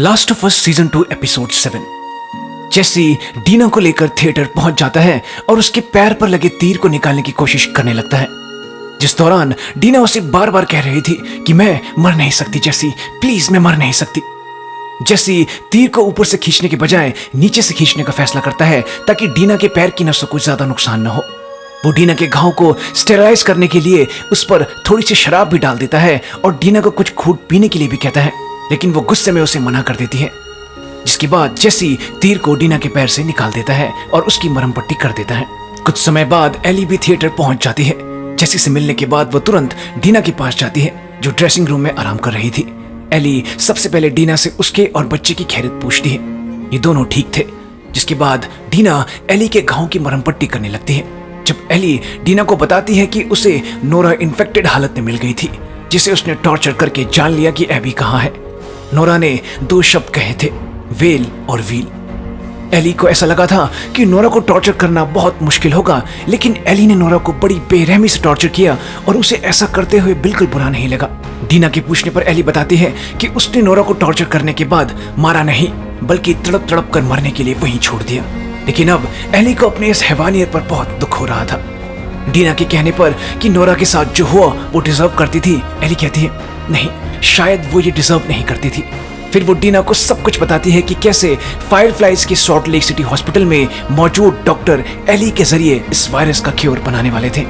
Last of us season 2 episode 7। जेसी डीना को लेकर theatre पहुंच जाता है और उसके पैर पर लगे तीर को निकालने की कोशिश करने लगता है, जिस दौरान डीना उसे बार बार कह रही थी कि मैं मर नहीं सकती जेसी, प्लीज मैं मर नहीं सकती। जेसी तीर को ऊपर से खींचने के बजाय नीचे से खींचने का फैसला करता है ताकि डीना के पैर की नसों को ज्यादा नुकसान न हो। वो डीना के घाव को स्टेरलाइज करने के लिए उस पर थोड़ी सी शराब भी डाल देता है और डीना को कुछ घूंट पीने के लिए भी कहता है, लेकिन वो गुस्से में उसे मना कर देती है। जिसके बाद जेसी तीर को डीना के पैर से निकाल देता है और उसकी मरहम पट्टी कर देता है। कुछ समय बाद एली भी थिएटर पहुंच जाती है। जेसी से मिलने के बाद वो तुरंत डीना के पास जाती है जो ड्रेसिंग रूम में आराम कर रही थी। एली सबसे पहले डीना से उसके और बच्चे की खैरियत पूछती है। ये दोनों ठीक थे। जिसके बाद डीना एली के घाव की मरहम पट्टी करने लगती है। जब एली डीना को बताती है कि उसे नोरा इन्फेक्टेड हालत में मिल गई थी, जिसे उसने टॉर्चर करके जान लिया कि एबी कहाँ है। नोरा ने 2 शब्द कहे थे, वेल और व्हील। एली को ऐसा लगा था कि नोरा को टॉर्चर करना बहुत मुश्किल होगा, लेकिन एली ने नोरा को बड़ी बेरहमी से टॉर्चर किया और उसे ऐसा करते हुए बिल्कुल बुरा नहीं लगा। डीना के पूछने पर एली बताती है कि उसने नोरा को टॉर्चर करने के बाद मारा नहीं, बल्कि तड़प तड़प कर मरने के लिए वहीं छोड़ दिया। लेकिन अब एली को अपने इस हैवानियत पर बहुत दुख हो रहा था। डीना के कहने पर कि नोरा के साथ जो हुआ वो डिजर्व करती थी, एली कहती है नहीं, शायद वो ये डिजर्व नहीं करती थी। फिर वो डीना को सब कुछ बताती है कि कैसे फायरफ्लाइज के सॉल्ट लेक सिटी हॉस्पिटल में मौजूद डॉक्टर एली के जरिए इस वायरस का क्योर बनाने वाले थे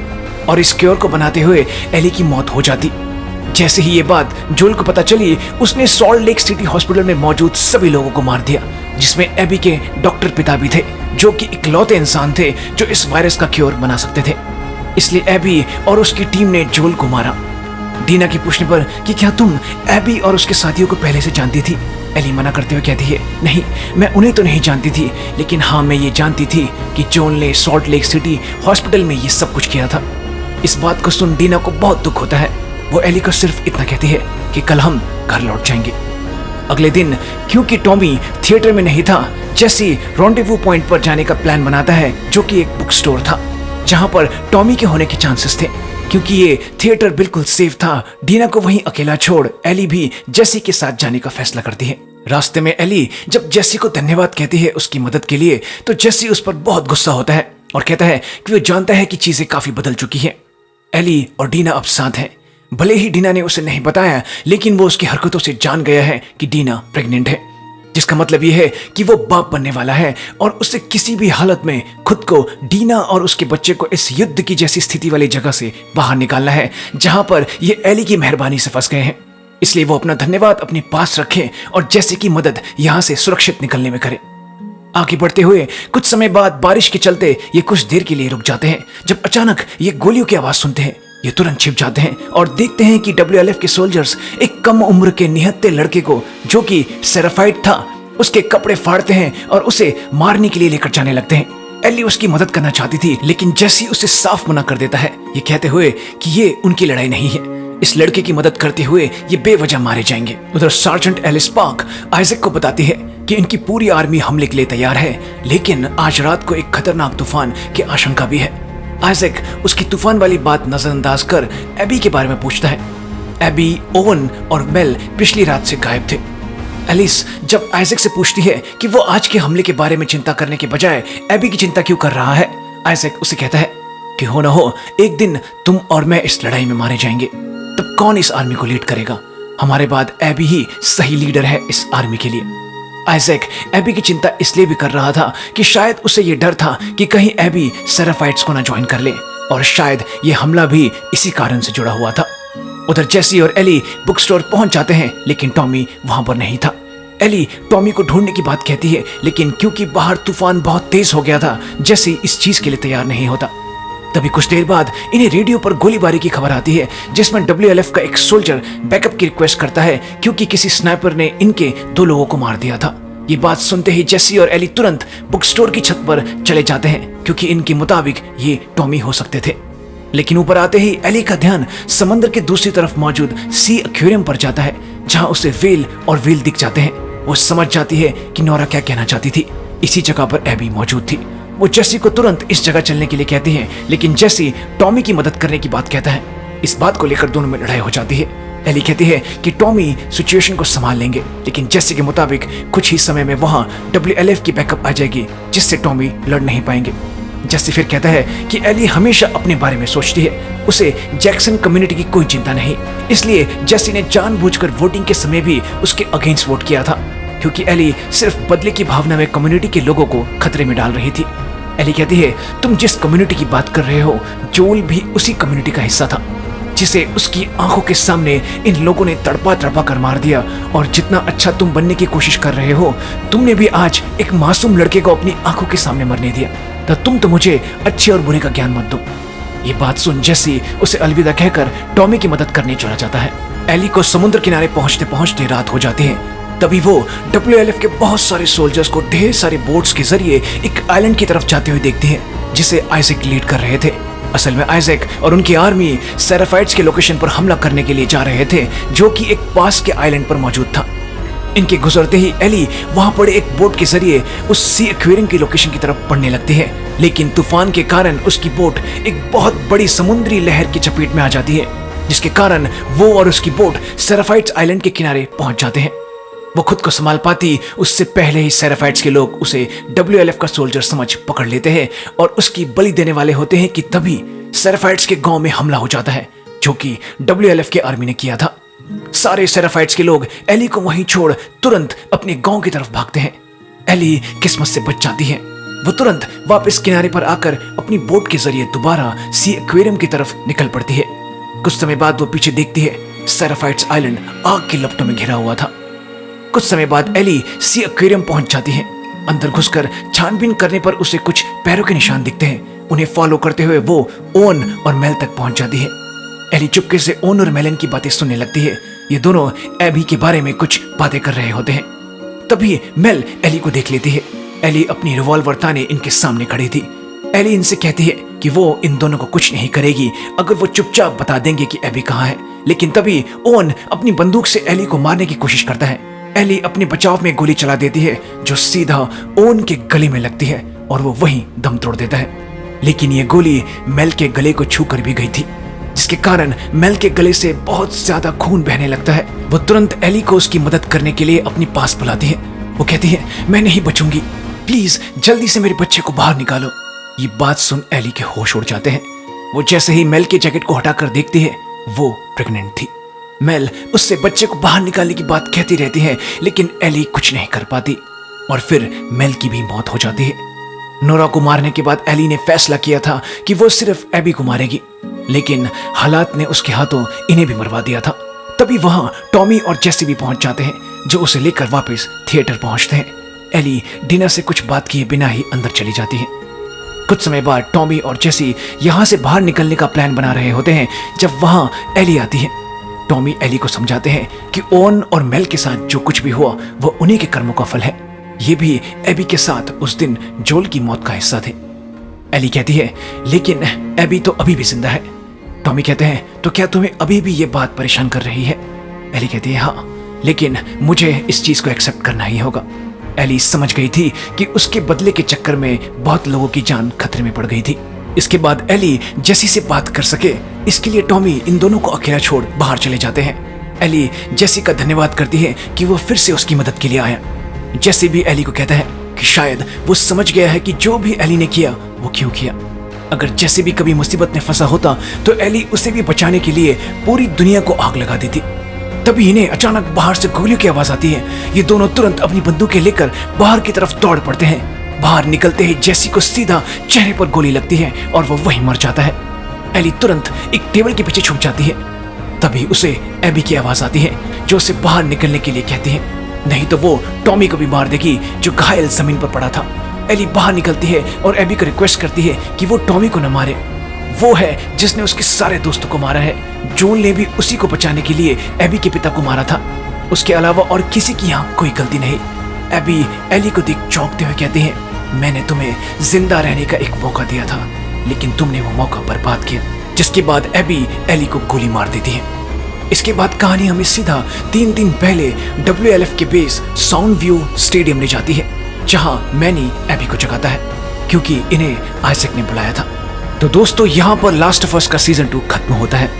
और इस क्योर को बनाते हुए एली की मौत हो जाती। जैसे ही ये बात जोल को पता चली, उसने सॉल्ट लेक सिटी हॉस्पिटल में मौजूद सभी लोगों को मार दिया, जिसमें एबी के डॉक्टर पिता भी थे, जो कि इकलौते इंसान थे जो इस वायरस का क्योर बना सकते थे। इसलिए एबी और उसकी टीम ने जोल को मारा। डीना के पूछने पर कि क्या तुम एबी और उसके साथियों को पहले से जानती थी, एली मना करते हुए कहती है, नहीं, मैं उन्हें तो नहीं जानती थी, लेकिन हाँ, मैं ये जानती थी कि जोल ने सॉल्ट लेक सिटी हॉस्पिटल में ये सब कुछ किया था। इस बात को सुन डीना को बहुत दुख होता है। वो एली को सिर्फ इतना कहती है कि कल हम घर लौट जाएंगे। अगले दिन क्योंकि टॉमी थिएटर में नहीं था, जेसी रॉन्डेवू पॉइंट पर जाने का प्लान बनाता है, जो कि एक बुक स्टोर था जहां पर टॉमी के होने के चांसेस थे। क्योंकि ये थिएटर बिल्कुल सेफ था, डीना को वहीं अकेला छोड़ एली भी जेसी के साथ जाने का फैसला करती है। रास्ते में एली जब जेसी को धन्यवाद कहती है उसकी मदद के लिए, तो जेसी उस पर बहुत गुस्सा होता है और कहता है कि वो जानता है कि चीजें काफी बदल चुकी हैं। एली और डीना अब साथ हैं। भले ही डीना ने उसे नहीं बताया, लेकिन वो उसकी हरकतों से जान गया है कि डीना प्रेग्नेंट है, जिसका मतलब यह है कि वो बाप बनने वाला है और उसे किसी भी हालत में खुद को, डीना और उसके बच्चे को इस युद्ध की जैसी स्थिति वाली जगह से बाहर निकालना है जहां पर ये एली की मेहरबानी से फंस गए हैं। इसलिए वो अपना धन्यवाद अपने पास रखे और जेसी की मदद यहां से सुरक्षित निकलने में करे। आगे बढ़ते हुए कुछ समय बाद बारिश के चलते ये कुछ देर के लिए रुक जाते हैं। जब अचानक ये गोलियों की आवाज सुनते हैं, ये तुरंत छिप जाते हैं और देखते हैं कि WLF के सोल्जर्स एक कम उम्र के निहत्थे लड़के को, जो कि सेराफाइट था, उसके कपड़े फाड़ते हैं और उसे मारने के लिए लेकर जाने लगते हैं। एली उसकी मदद करना चाहती थी, लेकिन जेसी उसे साफ मना कर देता है, ये कहते हुए कि ये उनकी लड़ाई नहीं है। इस लड़के की मदद करते हुए ये बेवजह मारे जाएंगे। उधर सार्जेंट एलिस पार्क आइजैक को बताती है कि इनकी पूरी आर्मी हमले के लिए तैयार है, लेकिन आज रात को एक खतरनाक तूफान की आशंका भी है। आइजैक उसकी तूफान वाली बात नजरअंदाज कर एबी के बारे में पूछता है। एबी, ओवन और मेल पिछली रात से गायब थे। एलिस जब आइजैक से पूछती है कि वो आज के हमले के बारे में चिंता करने के बजाय एबी की चिंता क्यों कर रहा है, आइजैक उसे कहता है कि हो ना हो एक दिन तुम और मैं इस लड़ाई में मारे जाएंगे, तब कौन इस आर्मी को लीड करेगा? हमारे बाद एबी ही सही लीडर है इस आर्मी के लिए। आइजैक एबी की चिंता इसलिए भी कर रहा था कि शायद उसे ये डर था कि कहीं एबी सेराफाइट्स को ना ज्वाइन कर ले, और शायद ये हमला भी इसी कारण से जुड़ा हुआ था। उधर जेसी और एली बुक स्टोर पहुंच जाते हैं, लेकिन टॉमी वहां पर नहीं था। एली टॉमी को ढूंढने की बात कहती है, लेकिन क्योंकि बाहर तूफान बहुत तेज हो गया था, जेसी इस चीज के लिए तैयार नहीं होता। तभी कुछ देर बाद इन्हें रेडियो पर गोलीबारी की खबर आती है, जिसमें WLF का एक सोल्जर बैकअप की रिक्वेस्ट करता है क्योंकि किसी स्नाइपर ने इनके 2 लोगों को मार दिया था। ये बात सुनते ही जेसी और एली तुरंत बुक स्टोर की छत पर चले जाते हैं, क्योंकि इनके मुताबिक ये टॉमी हो सकते थे। लेकिन ऊपर आते ही एली का ध्यान समंदर के दूसरी तरफ मौजूद सी एक्वेरियम पर जाता है, जहां उसे वेल और व्हील दिख जाते हैं। वो समझ जाती है कि नोरा क्या कहना चाहती थी। इसी जगह पर एबी मौजूद थी। वो जेसी को तुरंत इस जगह चलने के लिए कहती है, लेकिन जेसी टॉमी की मदद करने की बात कहता है। इस बात को लेकर दोनों में लड़ाई हो जाती है। एली कहती है कि टॉमी सिचुएशन को संभाल लेंगे, लेकिन जेसी के मुताबिक कुछ ही समय में वहां WLF की बैकअप आ जाएगी जिससे टॉमी लड़ नहीं पाएंगे। जेसी फिर कहता है कि एली हमेशा अपने बारे में सोचती है, उसे जैक्सन कम्युनिटी की कोई चिंता नहीं, इसलिए जेसी ने जानबूझकर वोटिंग के समय भी उसके अगेंस्ट वोट किया था, क्योंकि एली सिर्फ बदले की भावना में कम्युनिटी के लोगों को खतरे में डाल रही थी। एली कहती है, तुम जिस कम्युनिटी की बात कर रहे हो, जोल भी उसी कम्युनिटी का हिस्सा था, जिसे उसकी आंखों के सामने इन लोगों ने तड़पा तड़पा कर मार दिया। और जितना अच्छा तुम बनने की कोशिश कर रहे हो, तुमने भी आज एक मासूम लड़के को अपनी आंखों के सामने मरने दिया, तो तुम तो मुझे अच्छे और बुरे का ज्ञान मत दो। ये बात सुन जेसी उसे अलविदा कहकर टॉमी की मदद करने चला जाता है। एली को समुद्र किनारे पहुंचते पहुंचते रात हो जाती है। तभी वो WLF के बहुत सारे सोल्जर्स को ढेर सारे बोट्स के जरिए एक आइलैंड की तरफ जाते हुए देखती है, जिसे आइजैक लीड कर रहे थे। असल में आइजैक और उनकी आर्मी सेराफाइट्स के लोकेशन पर हमला करने के लिए जा रहे थे, जो कि एक पास के आइलैंड पर मौजूद था। इनके गुजरते ही एली वहां पड़े एक बोट के जरिए उस सी एक्वेरियम की लोकेशन की तरफ बढ़ने लगती है, लेकिन तूफान के कारण उसकी बोट एक बहुत बड़ी समुद्री लहर की चपेट में आ जाती है, जिसके कारण वो और उसकी बोट सेराफाइट्स आइलैंड के किनारे पहुंच जाते हैं। वो खुद को संभाल पाती उससे पहले ही सेराफाइट्स के लोग उसे WLF का सोल्जर समझ पकड़ लेते हैं और उसकी बलि देने वाले होते हैं कि तभी सेराफाइट्स के गांव में हमला हो जाता है, जो कि WLF के आर्मी ने किया था। सारे सेराफाइट्स के लोग एली को वहीं छोड़ तुरंत अपने गांव की तरफ भागते हैं। एली किस्मत से बच जाती है। वो तुरंत वापस किनारे पर आकर अपनी बोट के जरिए दोबारा सी एक्वेरियम की तरफ निकल पड़ती है। कुछ समय बाद वो पीछे देखती है, सेराफाइट्स आइलैंड आग की लपटों में घिरा हुआ था। कुछ समय बाद एली सी एक्वेरियम पहुंच जाती है। अंदर घुसकर छानबीन करने पर उसे कुछ पैरों के निशान दिखते हैं। उन्हें फॉलो करते हुए वो ओन और मेल तक पहुंच जाती है। एली चुपके से ओन और मेलन की बातें सुनने लगती है। ये दोनों एबी के बारे में कुछ बातें कर रहे होते हैं। तभी मेल एली को देख लेती है। एली अपनी रिवॉल्वर ताने इनके सामने खड़ी थी। एली इनसे कहती है कि वो इन दोनों को कुछ नहीं करेगी अगर वो चुपचाप बता देंगे कि एबी कहाँ है, लेकिन तभी ओन अपनी बंदूक से एली को मारने की कोशिश करता है। एली अपने बचाव में गोली चला देती है, जो सीधा ओन के गले में लगती है और वो वहीं दम तोड़ देता है। लेकिन ये गोली मेल के गले को छू कर भी गई थी, जिसके कारण मेल के गले से बहुत ज्यादा खून बहने लगता है। वो तुरंत एली को उसकी मदद करने के लिए अपने पास बुलाती है। वो कहती है, मैं नहीं बचूंगी, प्लीज जल्दी से मेरे बच्चे को बाहर निकालो। ये बात सुन एली के होश उड़ जाते हैं। वो जैसे ही मेल के जैकेट को हटाकर देखती है, वो प्रेग्नेंट थी। मेल उससे बच्चे को बाहर निकालने की बात कहती रहती है, लेकिन एली कुछ नहीं कर पाती और फिर मेल की भी मौत हो जाती है। नोरा को मारने के बाद एली ने फैसला किया था कि वो सिर्फ एबी को मारेगी, लेकिन हालात ने उसके हाथों इन्हें भी मरवा दिया था। तभी वहां टॉमी और जेसी भी पहुंच जाते हैं, जो उसे लेकर वापस थिएटर पहुंचते हैं। एली डिना से कुछ बात किए बिना ही अंदर चली जाती है। कुछ समय बाद टॉमी और जेसी यहां से बाहर निकलने का प्लान बना रहे होते हैं जब वहां एली आती है। टॉमी एली को समझाते हैं कि ओन और मेल के साथ जो कुछ भी हुआ वो उन्हीं के कर्मों का फल है। ये भी एबी के साथ उस दिन जोल की मौत का हिस्सा थे। एली कहती है, लेकिन एबी तो अभी भी जिंदा है। टॉमी कहते हैं, तो क्या तुम्हें अभी भी ये बात परेशान कर रही है? एली कहती है, हाँ, लेकिन मुझे इस चीज को एक्सेप्ट करना ही होगा। एली समझ गई थी कि उसके बदले के चक्कर में बहुत लोगों की जान खतरे में पड़ गई थी। इसके बाद एली जेसी से बात कर सके, इसके लिए टॉमी इन दोनों को अकेला छोड़ बाहर चले जाते हैं। एली जेसी का धन्यवाद करती है कि वो फिर से उसकी मदद के लिए आया। जेसी भी एली को कहता है कि शायद वो समझ गया है कि जो भी एली ने किया वो क्यों किया। अगर जेसी भी कभी मुसीबत में फंसा होता तो एली उसे भी बचाने के लिए पूरी दुनिया को आग लगा देती। तभी इन्हें अचानक बाहर से गोलियों की आवाज आती है। ये दोनों तुरंत अपनी बंदूकें लेकर बाहर की तरफ दौड़ पड़ते हैं। बाहर निकलते ही जेसी को सीधा चेहरे पर गोली लगती है और वो वहीं मर जाता है। एली तुरंत एक टेबल के पीछे छुप जाती है। तभी उसे एबी की आवाज आती है, जो उसे बाहर निकलने के लिए कहती है, नहीं तो वो टॉमी को भी मार देगी, जो घायल जमीन पर पड़ा था। एली बाहर निकलती है और एबी को रिक्वेस्ट करती है कि वो टॉमी को न मारे। वो है जिसने उसके सारे दोस्तों को मारा है। जोन ने भी उसी को बचाने के लिए एबी के पिता को मारा था। उसके अलावा और किसी की यहाँ कोई गलती नहीं। एबी एली को देख चौंकते हुए कहते हैं, मैंने तुम्हें जिंदा रहने का एक मौका दिया था, लेकिन तुमने वो मौका बर्बाद किया। जिसके बाद एबी एली को गोली मार देती है। इसके बाद कहानी हमें सीधा 3 दिन पहले WLF के बेस साउंड व्यू स्टेडियम ले जाती है, जहां मैनी एबी को जगाता है, क्योंकि इन्हें आइजैक ने बुलाया था। तो दोस्तों, यहाँ पर लास्ट ऑफ अस का सीजन 2 खत्म होता है।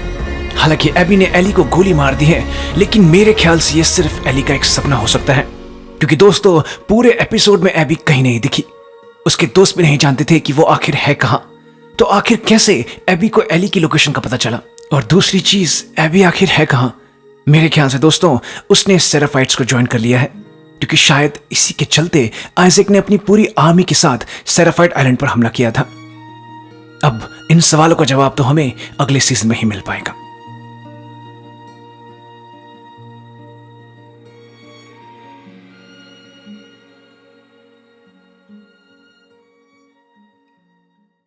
हालांकि एबी ने एली को गोली मार दी है, लेकिन मेरे ख्याल से ये सिर्फ एली का एक सपना हो सकता है, क्योंकि दोस्तों पूरे एपिसोड में एबी कहीं नहीं दिखी। उसके दोस्त भी नहीं जानते थे कि वो आखिर है कहाँ। तो आखिर कैसे एबी को एली की लोकेशन का पता चला? और दूसरी चीज, एबी आखिर है कहाँ? मेरे ख्याल से दोस्तों उसने सेराफाइट्स को ज्वाइन कर लिया है, क्योंकि शायद इसी के चलते आइजैक ने अपनी पूरी आर्मी के साथ सेराफाइट आइलैंड पर हमला किया था। अब इन सवालों का जवाब तो हमें अगले सीजन में ही मिल पाएगा।